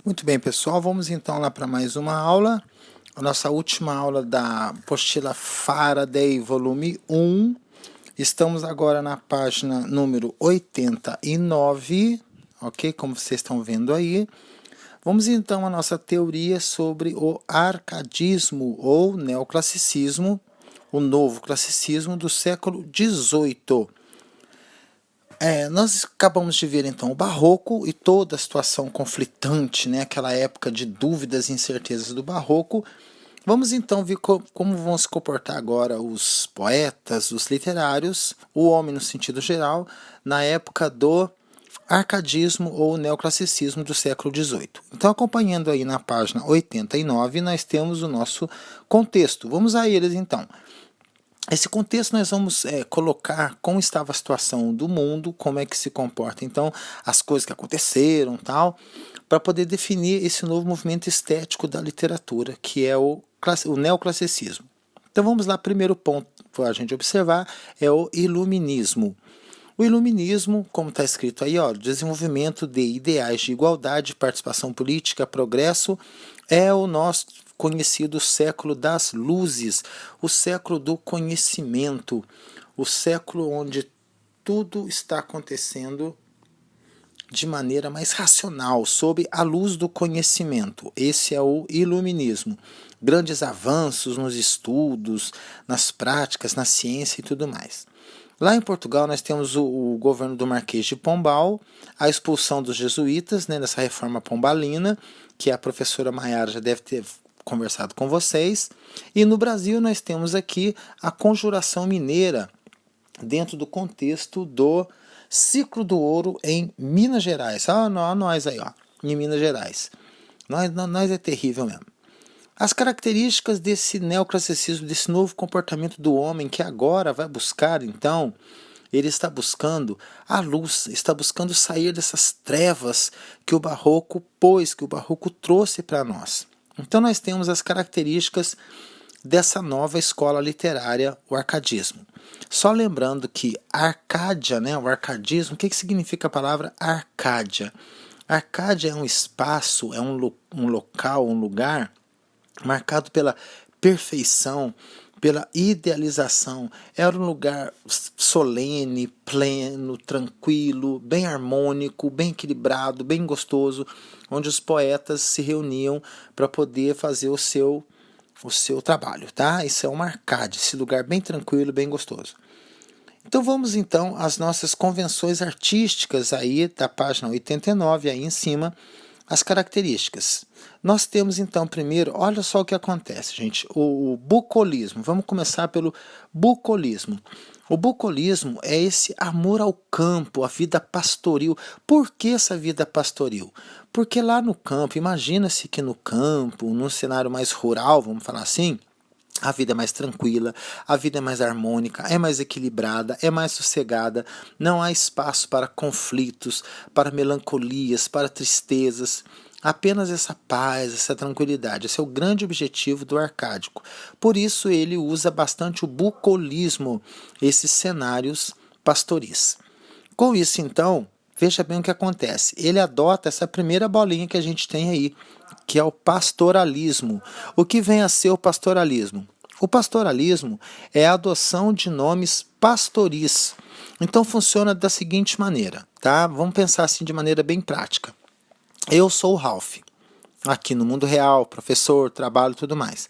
Muito bem, pessoal, vamos então lá para mais uma aula. A nossa última aula da apostila Faraday, volume 1. Estamos agora na página número 89, ok? Como vocês estão vendo aí. Vamos então à nossa teoria sobre o arcadismo ou neoclassicismo, o novo classicismo do século XVIII. Nós acabamos de ver então o Barroco e toda a situação conflitante, né, aquela época de dúvidas e incertezas do Barroco. Vamos então ver como vão se comportar agora os poetas, os literários, o homem no sentido geral, na época do arcadismo ou neoclassicismo do século XVIII. Então, acompanhando aí na página 89, nós temos o nosso contexto. Vamos a eles então. Esse contexto nós vamos colocar como estava a situação do mundo, como é que se comporta, então, as coisas que aconteceram tal, para poder definir esse novo movimento estético da literatura, que é o neoclassicismo. Então vamos lá, primeiro ponto para a gente observar é o iluminismo. O iluminismo, como está escrito aí, ó, desenvolvimento de ideais de igualdade, participação política, progresso, é o nosso conhecido século das luzes, o século do conhecimento, o século onde tudo está acontecendo de maneira mais racional, sob a luz do conhecimento. Esse é o iluminismo. Grandes avanços nos estudos, nas práticas, na ciência e tudo mais. Lá em Portugal nós temos o governo do Marquês de Pombal, a expulsão dos jesuítas, né, nessa reforma pombalina, que a professora Maiara já deve ter conversado com vocês. E no Brasil nós temos aqui a Conjuração Mineira, dentro do contexto do ciclo do ouro em Minas Gerais. Nós aí, ó, em Minas Gerais. Nós é terrível mesmo. As características desse neoclassicismo, desse novo comportamento do homem que agora vai buscar, então, ele está buscando a luz, está buscando sair dessas trevas que o Barroco pôs, que o Barroco trouxe para nós. Então nós temos as características dessa nova escola literária, o arcadismo. Só lembrando que Arcádia, né, o arcadismo, o que significa a palavra Arcádia? Arcádia é um espaço, é um local, um lugar marcado pela perfeição, pela idealização. Era um lugar solene, pleno, tranquilo, bem harmônico, bem equilibrado, bem gostoso, onde os poetas se reuniam para poder fazer o seu trabalho, tá? Isso é uma Arcádia, esse lugar bem tranquilo, bem gostoso. Então vamos então às nossas convenções artísticas aí da página 89 aí em cima, as características. Nós temos então primeiro, olha só o que acontece, gente, o bucolismo. Vamos começar pelo bucolismo. O bucolismo é esse amor ao campo, a vida pastoril. Por que essa vida pastoril? Porque lá no campo, imagina-se que no campo, num cenário mais rural, vamos falar assim, a vida é mais tranquila, a vida é mais harmônica, é mais equilibrada, é mais sossegada, não há espaço para conflitos, para melancolias, para tristezas. Apenas essa paz, essa tranquilidade. Esse é o grande objetivo do arcádico. Por isso ele usa bastante o bucolismo, esses cenários pastoris. Com isso, então, veja bem o que acontece. Ele adota essa primeira bolinha que a gente tem aí, que é o pastoralismo. O que vem a ser o pastoralismo? O pastoralismo é a adoção de nomes pastoris. Então funciona da seguinte maneira, tá? Vamos pensar assim de maneira bem prática. Eu sou o Ralph, aqui no mundo real, professor, trabalho e tudo mais.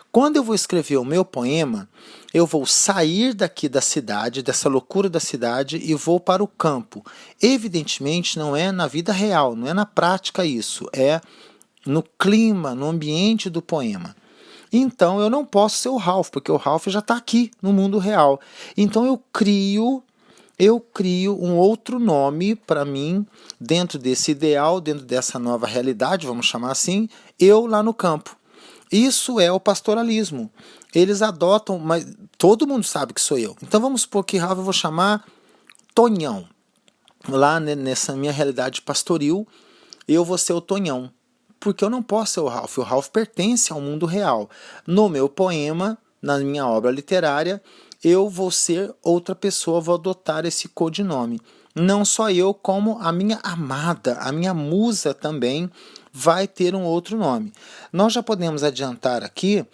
Quando eu vou escrever o meu poema, eu vou sair daqui da cidade, dessa loucura da cidade, e vou para o campo. Evidentemente, não é na vida real, não é na prática isso, é no clima, no ambiente do poema. Então eu não posso ser o Ralph, porque o Ralph já está aqui no mundo real. Então eu crio um outro nome para mim, dentro desse ideal, dentro dessa nova realidade, vamos chamar assim, eu lá no campo. Isso é o pastoralismo. Eles adotam, mas todo mundo sabe que sou eu. Então vamos supor que Ralph eu vou chamar Tonhão. Lá nessa minha realidade pastoril, eu vou ser o Tonhão. Porque eu não posso ser o Ralph. O Ralph pertence ao mundo real. No meu poema, na minha obra literária, eu vou ser outra pessoa, vou adotar esse codinome. Não só eu, como a minha amada, a minha musa também vai ter um outro nome. Nós já podemos adiantar aqui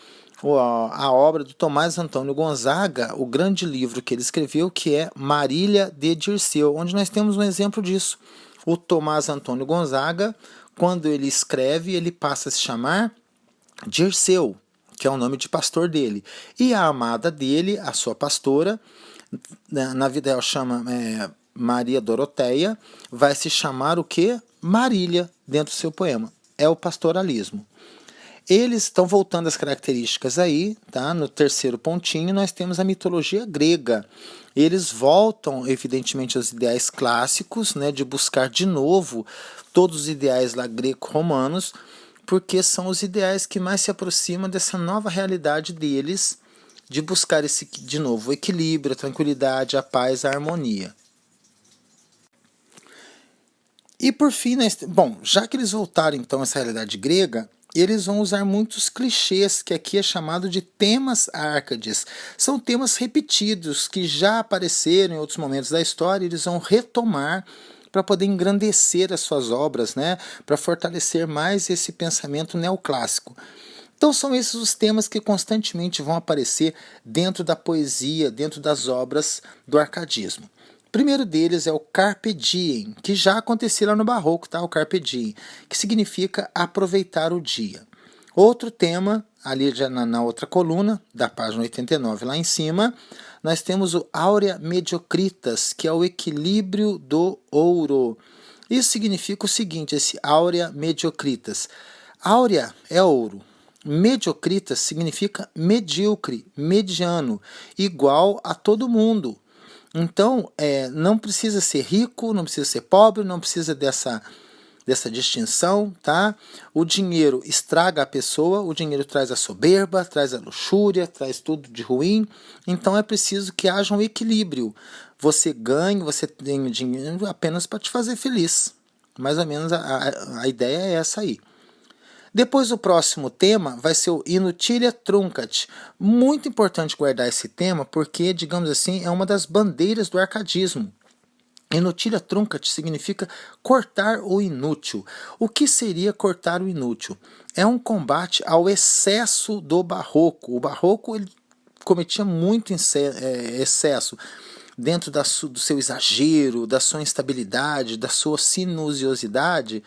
a obra do Tomás Antônio Gonzaga, o grande livro que ele escreveu, que é Marília de Dirceu, onde nós temos um exemplo disso. O Tomás Antônio Gonzaga, quando ele escreve, ele passa a se chamar Dirceu, que é o nome de pastor dele. E a amada dele, a sua pastora, na vida ela chama Maria Doroteia, vai se chamar o quê? Marília, dentro do seu poema. É o pastoralismo. Eles estão voltando às características aí, tá? No terceiro pontinho nós temos a mitologia grega. Eles voltam, evidentemente, aos ideais clássicos, né, de buscar de novo todos os ideais lá greco-romanos, porque são os ideais que mais se aproximam dessa nova realidade deles, de buscar esse, de novo, o equilíbrio, a tranquilidade, a paz, a harmonia. E por fim, bom, já que eles voltaram então a essa realidade grega, eles vão usar muitos clichês, que aqui é chamado de temas árcades. São temas repetidos, que já apareceram em outros momentos da história, e eles vão retomar para poder engrandecer as suas obras, né? Para fortalecer mais esse pensamento neoclássico. Então são esses os temas que constantemente vão aparecer dentro da poesia, dentro das obras do arcadismo. O primeiro deles é o Carpe Diem, que já acontecia lá no Barroco, tá? O Carpe Diem, que significa aproveitar o dia. Outro tema, ali já na outra coluna, da página 89 lá em cima, nós temos o Aurea Mediocritas, que é o equilíbrio do ouro. Isso significa o seguinte, esse Aurea Mediocritas. Áurea é ouro. Mediocritas significa medíocre, mediano, igual a todo mundo. Então, não precisa ser rico, não precisa ser pobre, não precisa dessa distinção, tá? O dinheiro estraga a pessoa, o dinheiro traz a soberba, traz a luxúria, traz tudo de ruim. Então é preciso que haja um equilíbrio. Você ganhe, você tem o dinheiro apenas para te fazer feliz. Mais ou menos a ideia é essa aí. Depois o próximo tema vai ser o Inutilia Truncat. Muito importante guardar esse tema porque, digamos assim, é uma das bandeiras do arcadismo. Inutilia Truncat significa cortar o inútil. O que seria cortar o inútil? É um combate ao excesso do barroco. O barroco ele cometia muito excesso dentro do seu exagero, da sua instabilidade, da sua sinuosidade.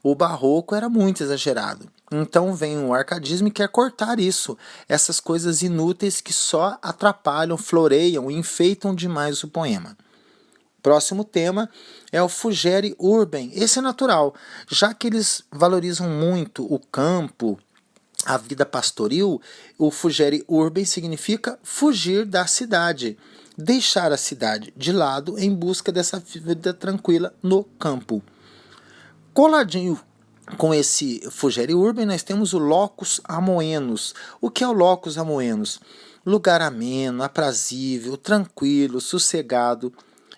O barroco era muito exagerado. Então vem o arcadismo e quer cortar isso, essas coisas inúteis que só atrapalham, floreiam e enfeitam demais o poema. Próximo tema é o Fugere Urbem. Esse é natural, já que eles valorizam muito o campo, a vida pastoril. O Fugere Urbem significa fugir da cidade, deixar a cidade de lado em busca dessa vida tranquila no campo. Coladinho com esse Fugere Urbem, nós temos o Locus Amoenus. O que é o Locus Amoenus? Lugar ameno, aprazível, tranquilo, sossegado.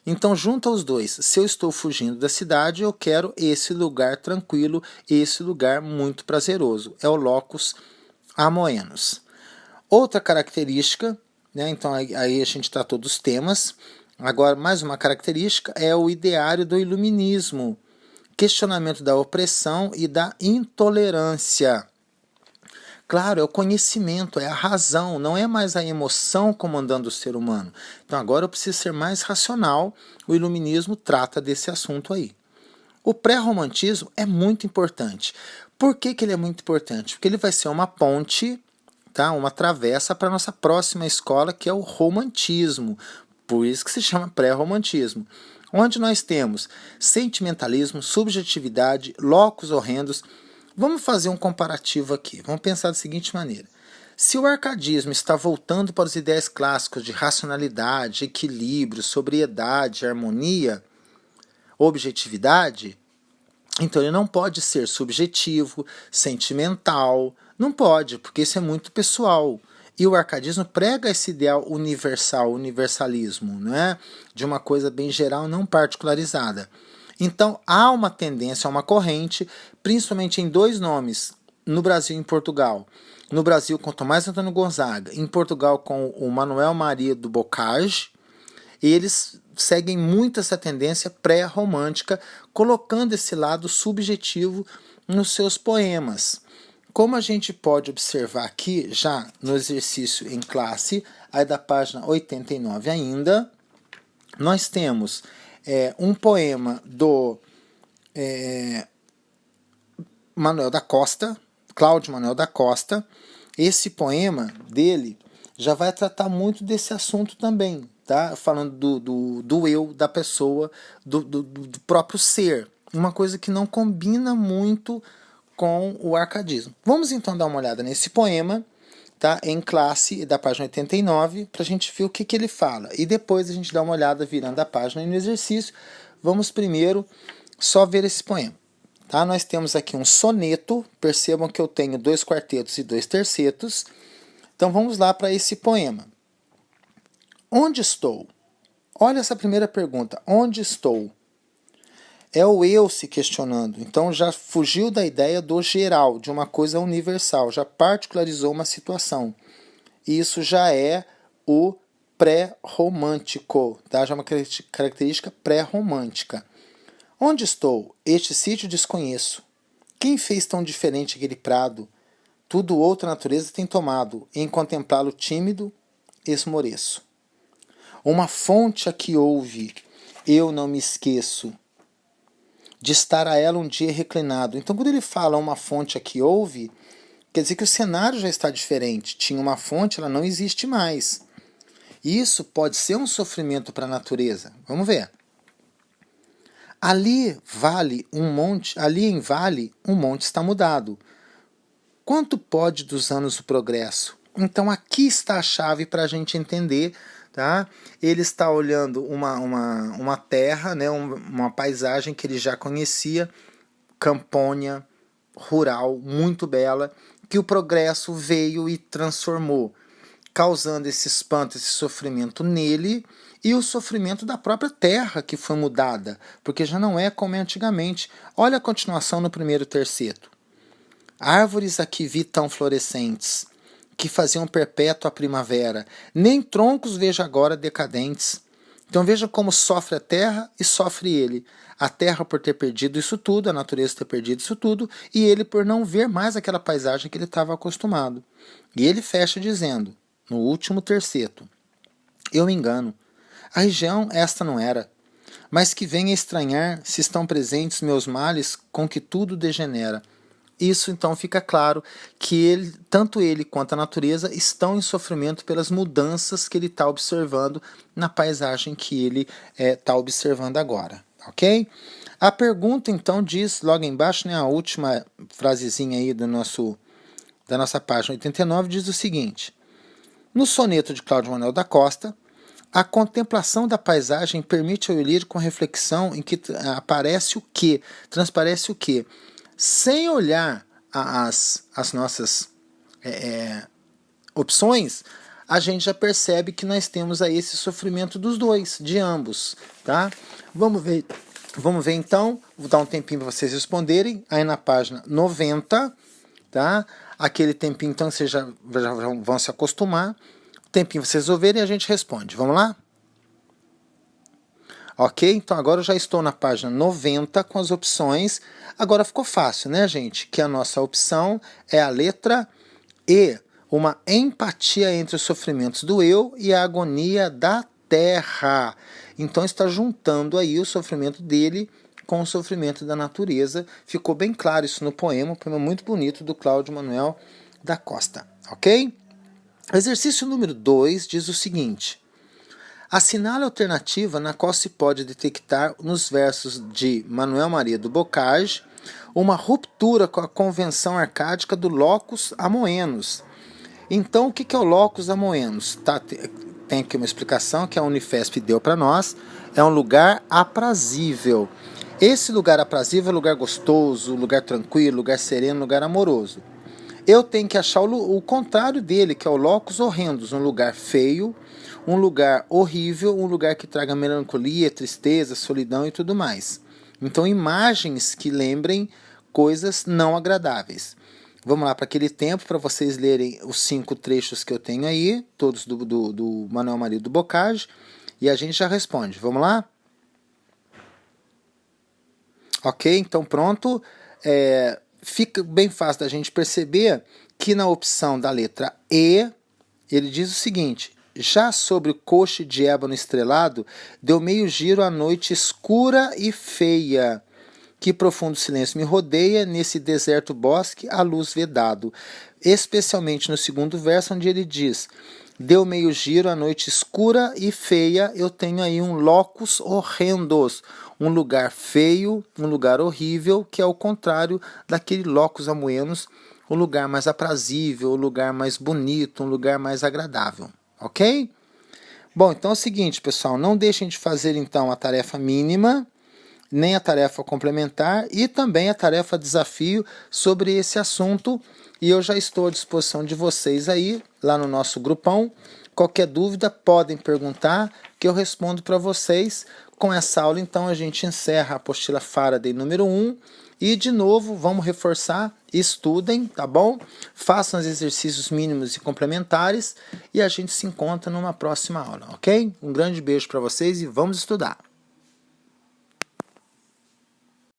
Então junta os dois. Se eu estou fugindo da cidade, eu quero esse lugar tranquilo, esse lugar muito prazeroso. É o Locus Amoenus. Outra característica, né, então aí a gente tratou dos temas. Agora, mais uma característica é o ideário do iluminismo. Questionamento da opressão e da intolerância. Claro, é o conhecimento, é a razão, não é mais a emoção comandando o ser humano. Então agora eu preciso ser mais racional. O iluminismo trata desse assunto aí. O pré-romantismo é muito importante. Por que ele é muito importante? Porque ele vai ser uma ponte, tá? Uma travessa para a nossa próxima escola, que é o romantismo. Por isso que se chama pré-romantismo. Onde nós temos sentimentalismo, subjetividade, locus horrendos. Vamos fazer um comparativo aqui. Vamos pensar da seguinte maneira. Se o arcadismo está voltando para os ideias clássicos de racionalidade, equilíbrio, sobriedade, harmonia, objetividade, então ele não pode ser subjetivo, sentimental. Não pode, porque isso é muito pessoal. E o arcadismo prega esse ideal universal, universalismo, né? De uma coisa bem geral, não particularizada. Então há uma tendência, uma corrente, principalmente em dois nomes, no Brasil e em Portugal. No Brasil com Tomás Antônio Gonzaga, em Portugal com o Manuel Maria do Bocage. Eles seguem muito essa tendência pré-romântica, colocando esse lado subjetivo nos seus poemas. Como a gente pode observar aqui, já no exercício em classe, aí da página 89 ainda, nós temos um poema do Manuel da Costa, Cláudio Manuel da Costa. Esse poema dele já vai tratar muito desse assunto também, tá? Falando do eu, da pessoa, do próprio ser. Uma coisa que não combina muito com o arcadismo. Vamos então dar uma olhada nesse poema, tá? Em classe, da página 89, para a gente ver o que ele fala. E depois a gente dá uma olhada virando a página e no exercício. Vamos primeiro só ver esse poema. Tá? Nós temos aqui um soneto. Percebam que eu tenho 2 quartetos e 2 tercetos. Então vamos lá para esse poema. Onde estou? Olha essa primeira pergunta. Onde estou? É o eu se questionando. Então já fugiu da ideia do geral, de uma coisa universal. Já particularizou uma situação. E isso já é o pré-romântico. Tá? Já é uma característica pré-romântica. Onde estou? Este sítio desconheço. Quem fez tão diferente aquele prado? Tudo outra natureza tem tomado. Em contemplá-lo tímido, esmoreço. Uma fonte aqui houve, eu não me esqueço de estar a ela um dia reclinado. Então, quando ele fala uma fonte aqui houve, quer dizer que o cenário já está diferente. Tinha uma fonte, ela não existe mais. Isso pode ser um sofrimento para a natureza. Vamos ver. Ali em vale, um monte está mudado. Quanto pode dos anos o progresso? Então aqui está a chave para a gente entender, tá? Ele está olhando uma terra, né? Uma paisagem que ele já conhecia, campônia, rural, muito bela, que o progresso veio e transformou, causando esse espanto, esse sofrimento nele e o sofrimento da própria terra que foi mudada, porque já não é como é antigamente. Olha a continuação no primeiro terceto. Árvores aqui vi tão florescentes, que faziam perpétua a primavera, nem troncos vejo agora decadentes. Então veja como sofre a terra e sofre ele. A terra por ter perdido isso tudo, a natureza ter perdido isso tudo, e ele por não ver mais aquela paisagem que ele estava acostumado. E ele fecha dizendo, no último terceto, eu me engano, a região esta não era, mas que venha estranhar se estão presentes meus males com que tudo degenera. Isso então fica claro que tanto ele quanto a natureza estão em sofrimento pelas mudanças que ele está observando na paisagem que ele está observando agora, ok? A pergunta então diz logo embaixo, né, a última frasezinha aí da nossa página 89 diz o seguinte: no soneto de Cláudio Manuel da Costa, a contemplação da paisagem permite ao ler com reflexão em que transparece o que? Sem olhar as nossas opções, a gente já percebe que nós temos aí esse sofrimento dos dois, de ambos, tá? Vamos ver então, vou dar um tempinho para vocês responderem, aí na página 90, tá? Aquele tempinho então vocês já vão se acostumar, tempinho vocês resolverem e a gente responde, vamos lá? Ok? Então agora eu já estou na página 90 com as opções. Agora ficou fácil, né, gente? Que a nossa opção é a letra E. Uma empatia entre os sofrimentos do eu e a agonia da terra. Então está juntando aí o sofrimento dele com o sofrimento da natureza. Ficou bem claro isso no poema, um poema muito bonito do Cláudio Manuel da Costa. Ok? O exercício número 2 diz o seguinte: assinale a alternativa na qual se pode detectar nos versos de Manuel Maria do Bocage uma ruptura com a convenção arcádica do locus amoenus. Então, o que é o locus amoenus? Tá, tem aqui uma explicação que a Unifesp deu para nós. É um lugar aprazível. Esse lugar aprazível é um lugar gostoso, lugar tranquilo, lugar sereno, lugar amoroso. Eu tenho que achar o contrário dele, que é o locus horrendus, um lugar feio, um lugar horrível, um lugar que traga melancolia, tristeza, solidão e tudo mais. Então, imagens que lembrem coisas não agradáveis. Vamos lá para aquele tempo, para vocês lerem os 5 trechos que eu tenho aí, todos do Manuel Maria do Bocage, e a gente já responde. Vamos lá? Ok, então pronto. Fica bem fácil da gente perceber que na opção da letra E, ele diz o seguinte: já sobre o coche de ébano estrelado, deu meio giro a noite escura e feia. Que profundo silêncio me rodeia, nesse deserto bosque, a luz vedado. Especialmente no segundo verso, onde ele diz: deu meio giro a noite escura e feia, eu tenho aí um locus horrendos, um lugar feio, um lugar horrível, que é o contrário daquele locus amoenos, um lugar mais aprazível, um lugar mais bonito, um lugar mais agradável, ok? Bom, então é o seguinte, pessoal, não deixem de fazer então a tarefa mínima, nem a tarefa complementar e também a tarefa desafio sobre esse assunto. E eu já estou à disposição de vocês aí, lá no nosso grupão. Qualquer dúvida, podem perguntar, que eu respondo para vocês. Com essa aula, então, a gente encerra a apostila Faraday número 1. E, de novo, vamos reforçar, estudem, tá bom? Façam os exercícios mínimos e complementares e a gente se encontra numa próxima aula, ok? Um grande beijo para vocês e vamos estudar!